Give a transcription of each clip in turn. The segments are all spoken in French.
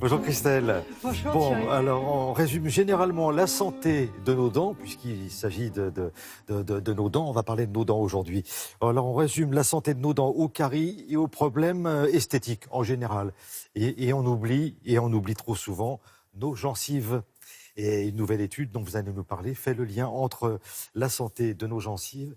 Bonjour Christelle. Bonjour Bon, Thierry. alors on résume généralement la santé de nos dents, puisqu'il s'agit de nos dents. On va parler de nos dents aujourd'hui. Alors on résume la santé de nos dents aux caries et aux problèmes esthétiques en général. Et on oublie trop souvent nos gencives. Et une nouvelle étude dont vous allez nous parler fait le lien entre la santé de nos gencives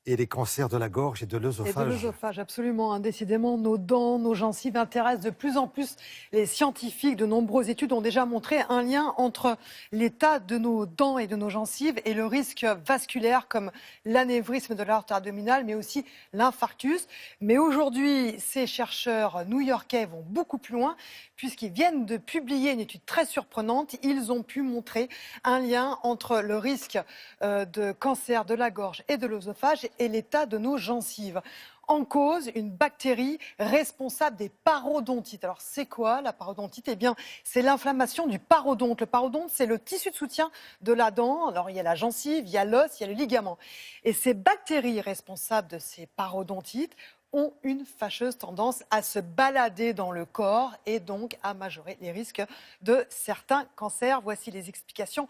et les cancers de la gorge et de Et de l'œsophage. l'œsophage, absolument. Décidément, nos dents, nos gencives intéressent de plus en plus les scientifiques. De nombreuses études ont déjà montré un lien entre l'état de nos dents et de nos gencives et le risque vasculaire comme l'anévrisme de l'aorte abdominale, mais aussi l'infarctus. Mais aujourd'hui, ces chercheurs new-yorkais vont beaucoup plus loin puisqu'ils viennent de publier une étude très surprenante. Ils ont pu montrer un lien entre le risque de cancer de la gorge et de l'œsophage et l'état de nos gencives. En cause, une bactérie responsable des parodontites. Alors, c'est quoi la parodontite? Eh bien, c'est l'inflammation du parodonte. Le parodonte, c'est le tissu de soutien de la dent. Alors, il y a la gencive, il y a l'os, il y a le ligament. Et ces bactéries responsables de ces parodontites ont une fâcheuse tendance à se balader dans le corps et donc à majorer les risques de certains cancers. Voici les explications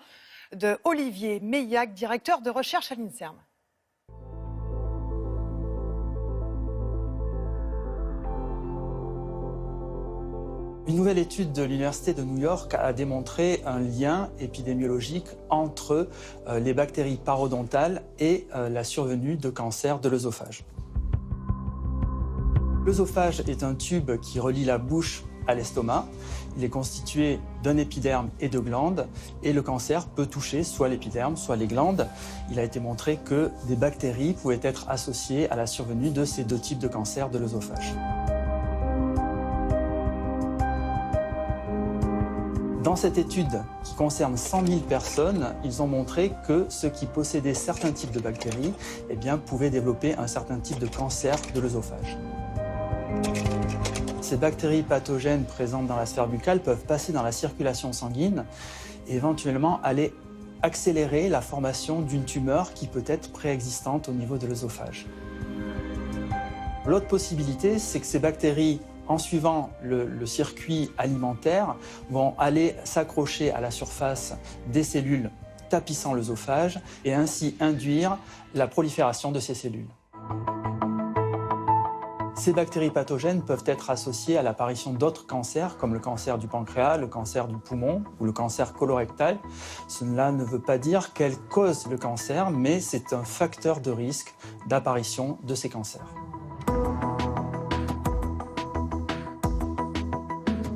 de Olivier Meillac, directeur de recherche à l'INSERM. Une nouvelle étude de l'Université de New York a démontré un lien épidémiologique entre les bactéries parodontales et la survenue de cancer de l'œsophage. L'œsophage est un tube qui relie la bouche à l'estomac. Il est constitué d'un épiderme et de glandes et le cancer peut toucher soit l'épiderme, soit les glandes. Il a été montré que des bactéries pouvaient être associées à la survenue de ces deux types de cancer de l'œsophage. Dans cette étude qui concerne 100 000 personnes, ils ont montré que ceux qui possédaient certains types de bactéries pouvaient développer un certain type de cancer de l'œsophage. Ces bactéries pathogènes présentes dans la sphère buccale peuvent passer dans la circulation sanguine et éventuellement aller accélérer la formation d'une tumeur qui peut être préexistante au niveau de l'œsophage. L'autre possibilité, c'est que ces bactéries, en suivant le circuit alimentaire, vont aller s'accrocher à la surface des cellules tapissant l'œsophage et ainsi induire la prolifération de ces cellules. Ces bactéries pathogènes peuvent être associées à l'apparition d'autres cancers, comme le cancer du pancréas, le cancer du poumon ou le cancer colorectal. Cela ne veut pas dire qu'elles causent le cancer, mais c'est un facteur de risque d'apparition de ces cancers.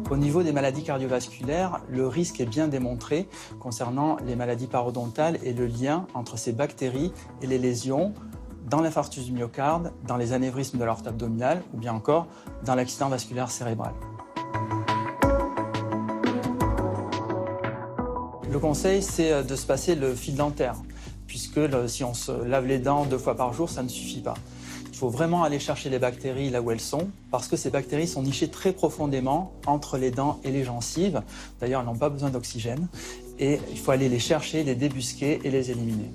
Au niveau des maladies cardiovasculaires, le risque est bien démontré concernant les maladies parodontales et le lien entre ces bactéries et les lésions dans l'infarctus du myocarde, dans les anévrismes de l'aorte abdominale ou bien encore dans l'accident vasculaire cérébral. Le conseil, c'est de se passer le fil dentaire, puisque si on se lave les dents 2 fois par jour, ça ne suffit pas. Il faut vraiment aller chercher les bactéries là où elles sont, parce que ces bactéries sont nichées très profondément entre les dents et les gencives. D'ailleurs, elles n'ont pas besoin d'oxygène, et il faut aller les chercher, les débusquer et les éliminer.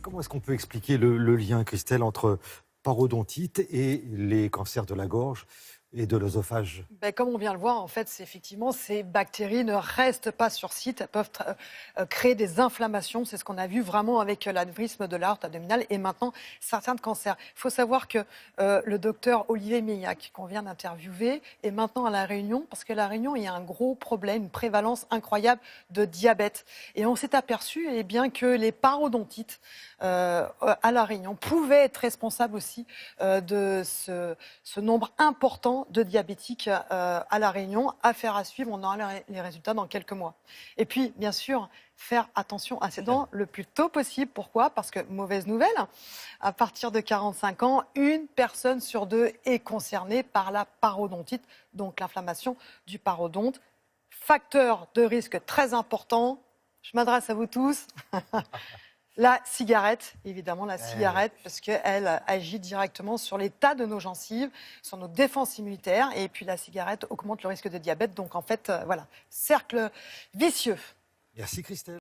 Comment est-ce qu'on peut expliquer le lien, Christelle, entre parodontite et les cancers de la gorge et de l'œsophage? Comme on vient le voir, en fait, effectivement, ces bactéries ne restent pas sur site. Elles peuvent créer des inflammations. C'est ce qu'on a vu vraiment avec l'anévrisme de l'aorte abdominale et maintenant certains cancers. Il faut savoir que le docteur Olivier Meillac, qu'on vient d'interviewer, est maintenant à La Réunion parce qu'à La Réunion, il y a un gros problème, une prévalence incroyable de diabète. Et on s'est aperçu que les parodontites à La Réunion pouvaient être responsables aussi de ce nombre important de diabétiques à La Réunion. Affaire à suivre, on aura les résultats dans quelques mois. Et puis, bien sûr, faire attention à ses dents le plus tôt possible. Pourquoi? Parce que, mauvaise nouvelle, à partir de 45 ans, 1 personne sur 2 est concernée par la parodontite, donc l'inflammation du parodonte. Facteur de risque très important, je m'adresse à vous tous. La cigarette, évidemment, parce qu'elle agit directement sur l'état de nos gencives, sur nos défenses immunitaires. Et puis la cigarette augmente le risque de diabète. Donc en fait, voilà, cercle vicieux. Merci Christelle.